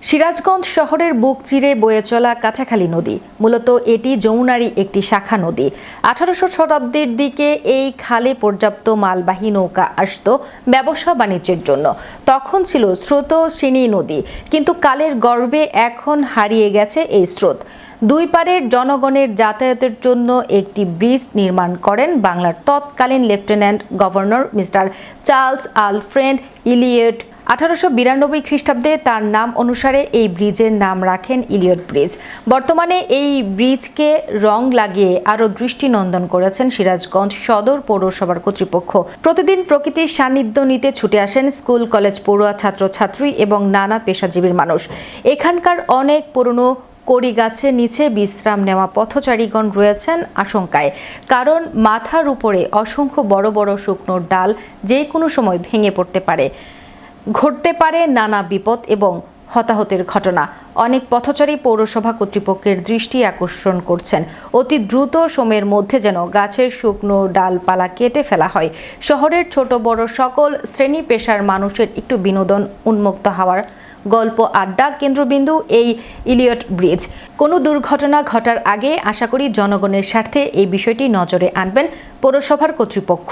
সিরাজগঞ্জ শহরের বুক চিরে বয়ে চলা কাঁচাখালী নদী, মূলত এটি যমুনারই একটি শাখা নদী। 1800 শতাব্দীর দিকে এই খালে পর্যাপ্ত মালবাহী নৌকা আসত ব্যবসা বাণিজ্যের জন্য। তখন ছিল স্রোতস্বিনী নদী, কিন্তু কালের গর্ভে এখন হারিয়ে গেছে এই স্রোত। দুই পারের জনগণের যাতায়াতের জন্য একটি ব্রিজ নির্মাণ করেন বাংলার তৎকালীন lieutenant governor mister Charles Alfred Elliot. 1892 খ্রিস্টাব্দে তার নাম অনুসারে এই ব্রিজের নাম রাখেন ইলিয়ট ব্রিজ। বর্তমানে এই ব্রিজকে রং লাগিয়ে আরও দৃষ্টিনন্দন করেছেন সিরাজগঞ্জ সদর পৌরসভার কর্তৃপক্ষ। প্রতিদিন প্রকৃতির সান্নিধ্য নিতে ছুটে আসেন স্কুল কলেজ পড়ুয়া ছাত্রছাত্রী এবং নানা পেশাজীবীর মানুষ। এখানকার অনেক পুরনো কড়ি গাছের নিচে বিশ্রাম নেওয়া পথচারীগণ রয়েছেন আশঙ্কায়, কারণ মাথার উপরে অসংখ্য বড় বড় শুকনো ডাল যে কোনো সময় ভেঙে পড়তে পারে। ঘটতে পারে নানা বিপদ এবং হতাহতের ঘটনা। অনেক পথচারী পৌরসভা কর্তৃপক্ষের দৃষ্টি আকর্ষণ করছেন, অতি দ্রুত সময়ের মধ্যে যেন গাছের শুকনো ডালপালা কেটে ফেলা হয়। শহরের ছোট বড় সকল শ্রেণী পেশার মানুষের একটু বিনোদন উন্মুক্ত হওয়ার গল্প আড্ডা কেন্দ্রবিন্দু এই ইলিয়ট ব্রিজ। কোনো দুর্ঘটনা ঘটার আগে আশা করি জনগণের স্বার্থে এই বিষয়টি নজরে আনবেন পৌরসভার কর্তৃপক্ষ।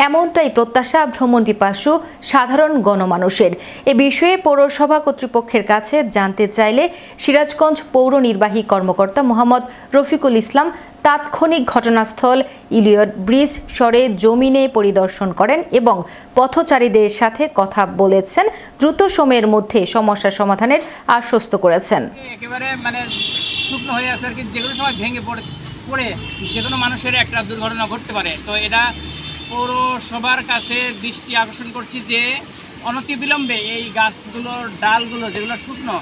এমনটাই প্রত্যাশা ভ্রমণ পিপাসু সাধারণ গণমানুষের। এ বিষয়ে পৌরসভা কর্তৃপক্ষের কাছে জানতে চাইলে সিরাজগঞ্জ পৌর নির্বাহী কর্মকর্তা মোহাম্মদ রফিকুল ইসলাম তাৎক্ষণিক ঘটনাস্থল ইলিয়ট ব্রিজ সরেজমিনে পরিদর্শন করেন এবং পথচারীদের সাথে কথা বলেছেন। দ্রুত সময়ের মধ্যে সমস্যা সমাধানের আশ্বস্ত করেছেন। একেবারে শুকনো হয়ে আছে আর কি, যে কোনো সময় ভেঙে পড়ে যে কোনো মানুষের একটা দুর্ঘটনা ঘটতে পারে। তো এটা পৌরসভার কাছে দৃষ্টি আকর্ষণ করছি যে অনতিবিলম্বে এই গাছগুলোর ডালগুলো যেগুলো শুকনো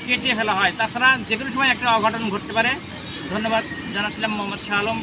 কেটে ফেলা হয়, তাছাড়া যে কোনো সময় একটা অঘটন ঘটতে পারে। ধন্যবাদ জানাচ্ছিলাম মোহাম্মদ শাহ আলম।